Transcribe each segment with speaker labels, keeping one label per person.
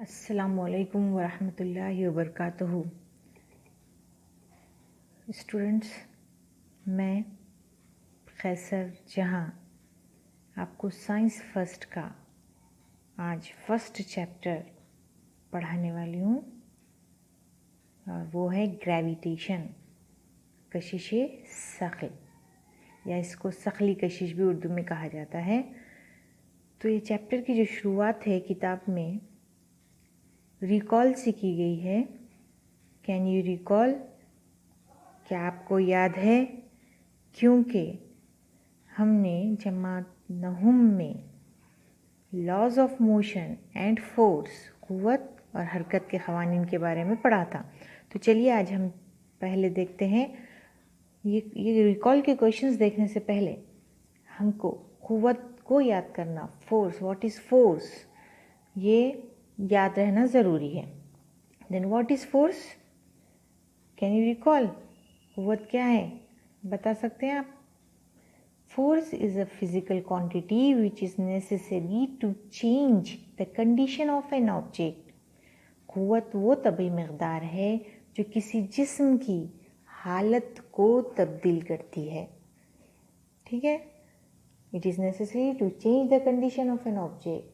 Speaker 1: अस्सलामुअलैकुम वरहमतुल्लाहि वबरकातुहू। स्टूडेंट्स, मैं कैसर जहाँ आपको साइंस फर्स्ट का आज फर्स्ट चैप्टर पढ़ाने वाली हूँ और वो है ग्रेविटेशन, कशिश सक़ल, या इसको सक़ली कशिश भी उर्दू में कहा जाता है। तो ये चैप्टर की जो शुरुआत है किताब में रिकॉल से की गई है। Can you recall? क्या आपको याद है? क्योंकि हमने जमात नहुम में laws of motion and force, क़ुव्वत और हरकत के क़वानीन के बारे में पढ़ा था। तो चलिए आज हम पहले देखते हैं। ये रिकॉल के क्वेश्चंस देखने से पहले हमको क़ुव्वत को याद करना, फोर्स, व्हाट इज़ फोर्स, ये याद रहना ज़रूरी है। Then what is force? Can you recall? क़ुव्वत क्या है, बता सकते हैं आप? Force is a physical quantity which is necessary to change the condition of an object. क़ुव्वत वो तभी मक़दार है जो किसी जिस्म की हालत को तब्दील करती है। ठीक है? It is necessary to change the condition of an object.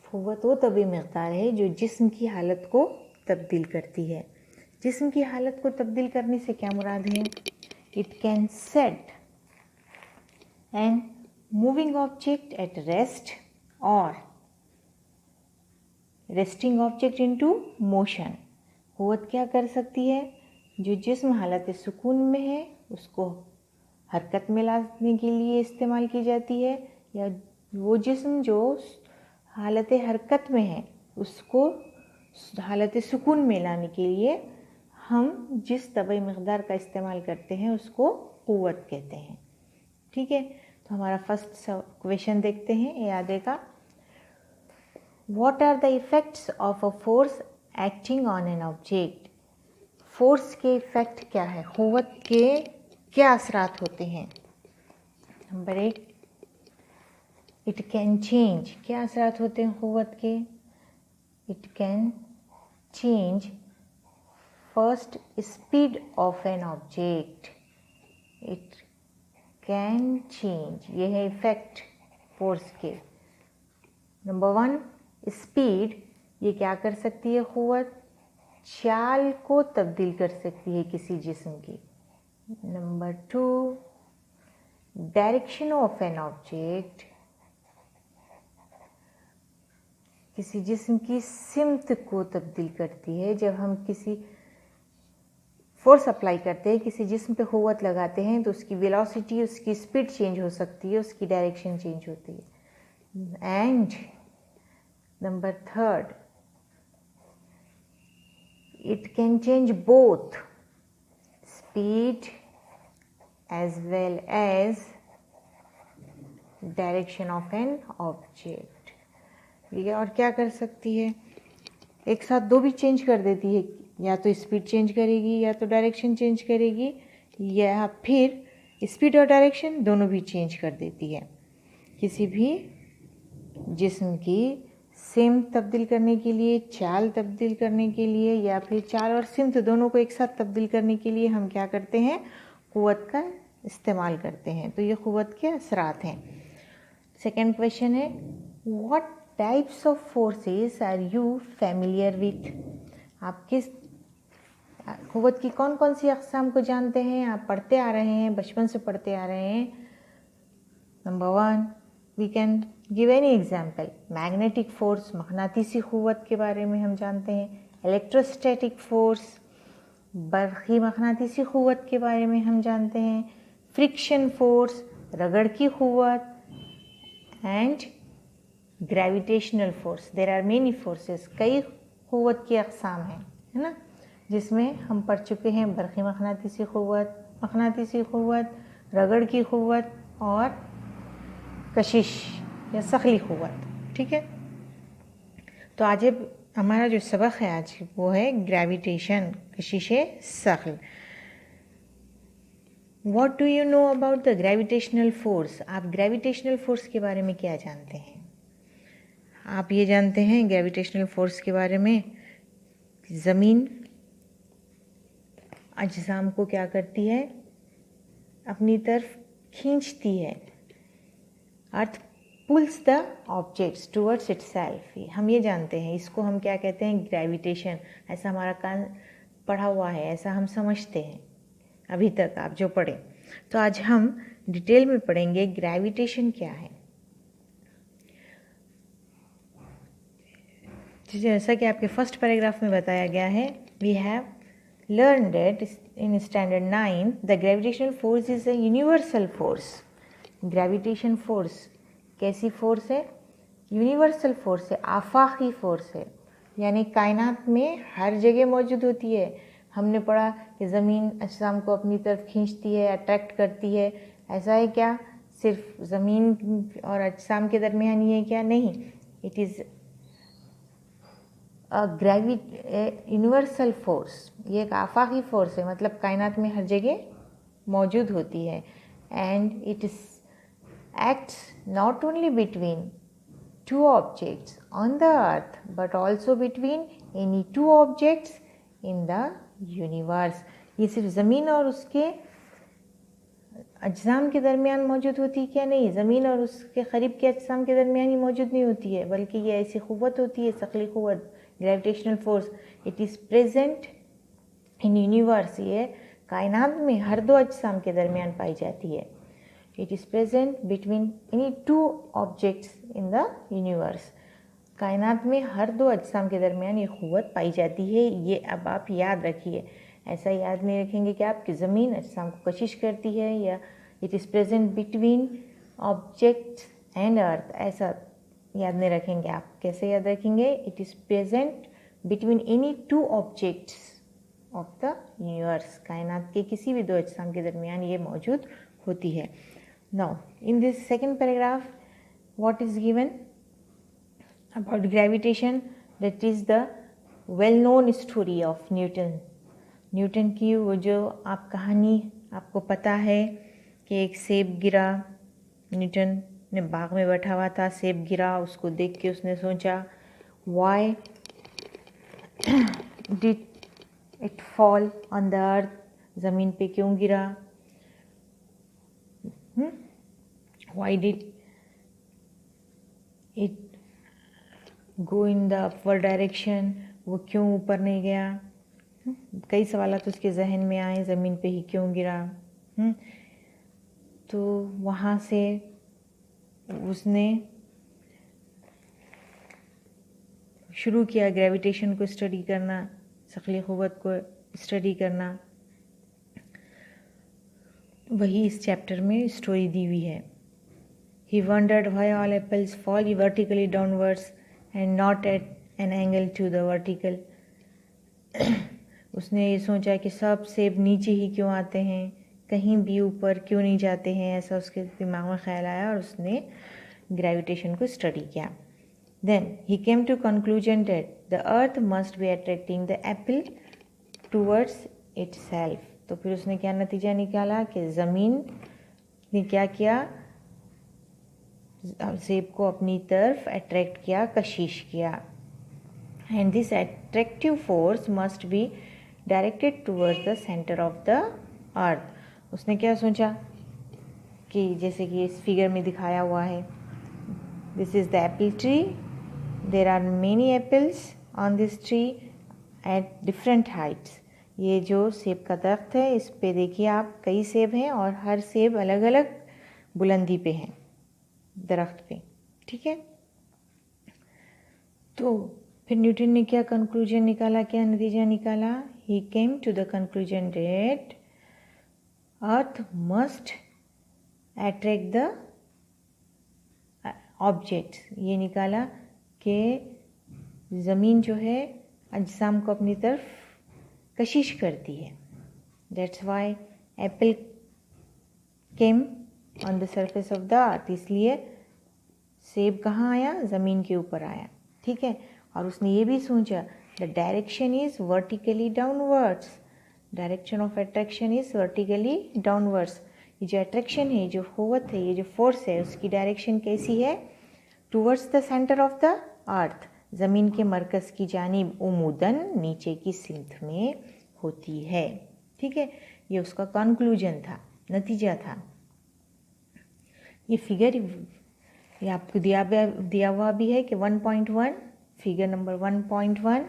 Speaker 1: क़ुव्वत वो तभी मक़दार है जो जिस्म की हालत को तब्दील करती है। जिस्म की हालत को तब्दील करने से क्या मुराद है? It can set an moving object at rest और रेस्टिंग ऑब्जेक्ट इनटू मोशन। क़ुव्वत क्या कर सकती है? जो जिस्म हालत सुकून में है उसको हरकत में लाने के लिए इस्तेमाल की जाती है, या वो जिस्म जो हालत हरकत में है उसको हालत सुकून में लाने के लिए हम जिस तबई मक़दार का इस्तेमाल करते हैं उसको क़ुव्वत कहते हैं। ठीक है, तो हमारा फर्स्ट क्वेश्चन देखते हैं याद का। What are the effects of a force acting on an object? Force के इफ़ेक्ट क्या है? क़ुव्वत के क्या असरात होते हैं? Number 1, it can change. क्या असरात होते हैं क़ुव्वत के? It can change first speed of an object. It can change, ये है इफेक्ट फोर्स के। Number 1, speed. ये क्या कर सकती है क़ुव्वत? चाल को तब्दील कर सकती है किसी जिस्म की। Number 2, direction of an object. किसी जिस्म की सिमत को तब्दील करती है। जब हम किसी फोर्स अप्लाई करते हैं, किसी जिस्म पे क़ुव्वत लगाते हैं, तो उसकी वेलोसिटी, उसकी स्पीड चेंज हो सकती है, उसकी डायरेक्शन चेंज होती है। And number 3, it can change both speed as well as direction of an object. ठीक है, और क्या कर सकती है? एक साथ दो भी चेंज कर देती है, या तो स्पीड चेंज करेगी या तो डायरेक्शन चेंज करेगी, या फिर स्पीड और डायरेक्शन दोनों भी चेंज कर देती है। किसी भी जिस्म की सिमत तब्दील करने के लिए, चाल तब्दील करने के लिए, या फिर चाल और सिमत दोनों को एक साथ तब्दील करने के लिए हम क्या करते हैं? क़ुव्वत का इस्तेमाल करते हैं। तो ये क़ुव्वत के असरात हैं। सेकेंड क्वेश्चन है, what types of forces are you familiar with? आप किस क़ुव्वत की कौन कौन सी अक़साम को जानते हैं? आप पढ़ते आ रहे हैं, बचपन से पढ़ते आ रहे हैं। Number 1, we can give any example. Magnetic force, मक़नातीसी क़ुव्वत के बारे में हम जानते हैं। इलेक्ट्रोस्टैटिक फोर्स, बरक़ी मक़नातीसी क़ुव्वत के बारे में हम जानते हैं। फ्रिक्शन फोर्स, रगड़ की क़ुव्वत, and gravitational force. There are many forces, कई क़ुव्वत की अक़साम हैं, है ना, जिसमें हम पढ़ चुके हैं बरक़ी मक़नातीसी क़ुव्वत, मक़नातीसी क़ुव्वत, रगड़ की क़ुव्वत और कशिश या सक़ली क़ुव्वत। ठीक है, तो आज हमारा जो सबक है आज वो है ग्रेविटेशन, कशिश सक़ल। What do you know about the gravitational force? आप ग्रेविटेशनल फोर्स के बारे में क्या जानते हैं? आप ये जानते हैं ग्रेविटेशनल फोर्स के बारे में, ज़मीन अजसाम को क्या करती है, अपनी तरफ खींचती है। Earth pulls the objects towards itself. हम ये जानते हैं, इसको हम क्या कहते हैं, ग्रेविटेशन। ऐसा हमारा कान पढ़ा हुआ है, ऐसा हम समझते हैं अभी तक आप जो पढ़े। तो आज हम डिटेल में पढ़ेंगे ग्रेविटेशन क्या है। जैसा कि आपके फर्स्ट पैराग्राफ में बताया गया है, we have learn that in standard 9 the gravitational force is a universal force. Gravitation force कैसी फोर्स है, यूनिवर्सल फोर्स है, आफाकी फोर्स है, यानी कायनात में हर जगह मौजूद होती है। हमने पढ़ा कि ज़मीन अजसाम को अपनी तरफ खींचती है, अट्रैक्ट करती है। ऐसा है क्या, सिर्फ ज़मीन और अजसाम के दरमियान ही है क्या? नहीं, इट इज़ यूनिवर्सल फोर्स। ये एक आफाकी फोर्स है, मतलब कायनात में हर जगह मौजूद होती है। And it is acts not only between two objects on the earth but also between any two objects in the universe। ये सिर्फ ज़मीन और उसके अजसाम के दरमियान मौजूद होती है क्या? नहीं, ज़मीन और उसके करीब के अजसाम के दरमियान ही मौजूद नहीं होती है, बल्कि ये ऐसी क़ुव्वत होती है, सकली क़ुव्वत, gravitational force. It is present in universe. ये कायनात में हर दो अजसाम के दरमियान पाई जाती है। It is present between any two objects in the universe। कायनात में हर दो अजसाम के दरमियान ये क़ुव्वत पाई जाती है। ये अब आप याद रखिए, ऐसा याद नहीं रखेंगे कि आपकी ज़मीन अजसाम को कशिश करती है, या it is present between objects and earth, ऐसा याद नहीं रखेंगे आप। कैसे याद रखेंगे? It is present between any two objects of the universe. कायनात के किसी भी दो अजसाम के दरमियान ये मौजूद होती है। Now, in this second paragraph, what is given about gravitation? That is the well-known story of Newton। Newton की वो जो आप कहानी आपको पता है कि एक सेब गिरा, न्यूटन ने बाग में बैठा हुआ था, सेब गिरा, उसको देख के उसने सोचा, why did it fall on the earth? ज़मीन पे क्यों गिरा? Why did it go in the upward direction? वो क्यों ऊपर नहीं गया? कई सवाल तो उसके जहन में आए, ज़मीन पे ही क्यों गिरा? तो वहाँ से उसने शुरू किया ग्रेविटेशन को स्टडी करना, सकली क़ुव्वत को स्टडी करना। वही इस चैप्टर में स्टोरी दी हुई है। He wondered why all apples fall vertically downwards and not at an angle to the vertical। उसने ये सोचा कि सब सेब नीचे ही क्यों आते हैं, कहीं भी ऊपर क्यों नहीं जाते हैं, ऐसा उसके दिमाग में ख्याल आया और उसने ग्रेविटेशन को स्टडी किया। Then he came to conclusion that the earth must be attracting the apple towards itself। तो फिर उसने क्या नतीजा निकाला कि ज़मीन ने क्या किया, सेब को अपनी तरफ अट्रैक्ट किया, कशिश किया। And this attractive force must be directed towards the centre of the earth. उसने क्या सोचा कि जैसे कि इस फिगर में दिखाया हुआ है, this is the apple tree, there are many apples on this tree at different heights. ये जो सेब का दरख्त है, इस पे देखिए आप, कई सेब हैं और हर सेब अलग अलग बुलंदी पे हैं दरख्त पे, ठीक है। तो फिर न्यूटन ने क्या कंक्लूजन निकाला, क्या नतीजा निकाला? He came to the conclusion that earth must attract the objects. ये निकाला कि ज़मीन जो है अजसाम को अपनी तरफ कशिश करती है। That's why Apple came on the surface of the earth. इसलिए सेब कहाँ आया? ज़मीन के ऊपर आया, ठीक है। और उसने ये भी सोचा the direction is vertically downwards. Direction of attraction is vertically downwards. ये जो अट्रैक्शन है, जो क़ुव्वत है, ये जो फोर्स है, उसकी डायरेक्शन कैसी है? Towards the centre of the earth, ज़मीन के मरकज़ की जानिब उमूदन नीचे की सिमत में होती है। ठीक है, ये उसका कंक्लूजन था, नतीजा था। ये फिगर ये आपको दिया हुआ भी है कि 1.1, figure number 1.1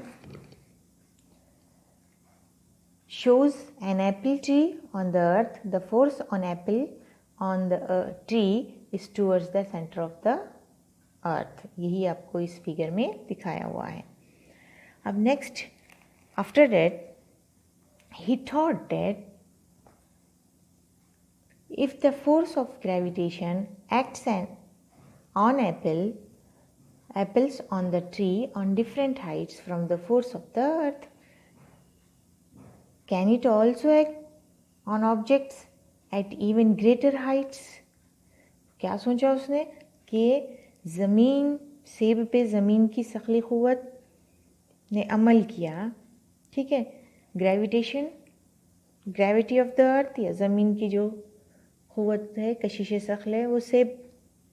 Speaker 1: shows an apple tree on the earth. The force on apple on the tree is towards the center of the earth. यही आपको इस फिगर में दिखाया हुआ है। अब next, after that he thought that if the force of gravitation acts on apples on the tree on different heights from the force of the earth, can it also act on objects at even greater heights? क्या सोचा उसने कि ज़मीन, सेब पे ज़मीन की सकली क़ुव्वत ने अमल किया, ठीक है, ग्रेविटी ऑफ द अर्थ या ज़मीन की जो क़ुव्वत है, कशिश सकल है, वो सेब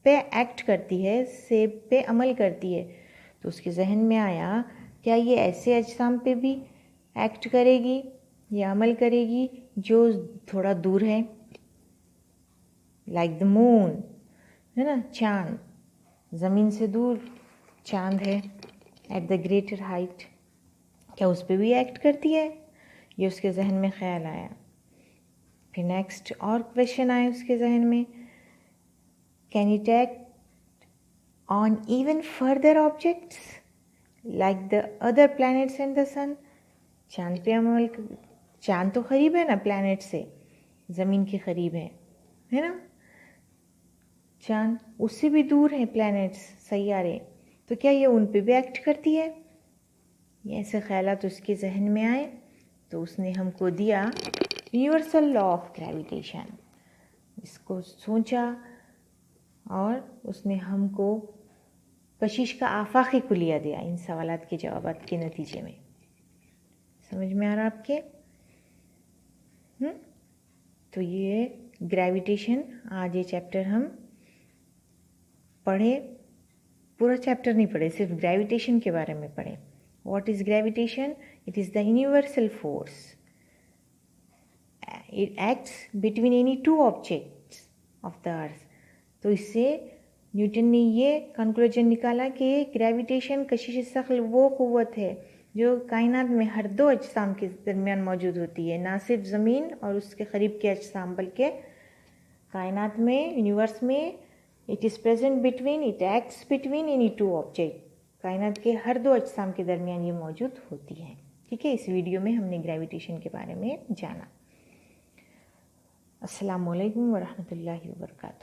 Speaker 1: पे एक्ट करती है, सेब पे अमल करती है। तो उसके जहन में आया, क्या ये ऐसे अजसाम पे भी एक्ट करेगी या अमल करेगी जो थोड़ा दूर है, लाइक द मून, है ना, चांद, ज़मीन से दूर चांद है एट द ग्रेटर हाइट, क्या उस पर भी एक्ट करती है? ये उसके जहन में ख्याल आया। फिर नेक्स्ट और क्वेश्चन आए उसके जहन में, can it act on even further objects like the other planets and the sun? चांद पे अमल, चांद तो करीब है ना प्लैनेट से, ज़मीन के करीब है ना, चांद उससे भी दूर है प्लैनेट्स, सैयारे, तो क्या ये उन पे भी एक्ट करती है? ये ऐसे ख्यालात उसके जहन में आए तो उसने हमको दिया यूनिवर्सल लॉ ऑफ ग्रेविटेशन। इसको सोचा और उसने हमको कशिश का आफाकी कुलिया दिया इन सवालात के जवाबात के नतीजे में। समझ में आ रहा आपके? तो ये ग्रेविटेशन, आज ये चैप्टर हम पढ़े, पूरा चैप्टर नहीं पढ़े, सिर्फ ग्रेविटेशन के बारे में पढ़े। What is gravitation? It is the universal force. It acts between any two objects of the earth. तो इससे न्यूटन ने ये कंक्लूजन निकाला कि ग्रेविटेशन कशिश सकल वो क़ुव्वत है जो कायनात में हर दो अजसाम के दरमियान मौजूद होती है, ना सिर्फ ज़मीन और उसके करीब के अजसाम, बल्कि कायनात में, यूनिवर्स में it is present between, it acts between any two object, कायनात के हर दो अजसाम के दरमियान ये मौजूद होती है। ठीक है, इस वीडियो में हमने ग्रेविटेशन के बारे में जाना। अस्सलामु अलैकुम व रहमतुल्लाहि व बरकातहू।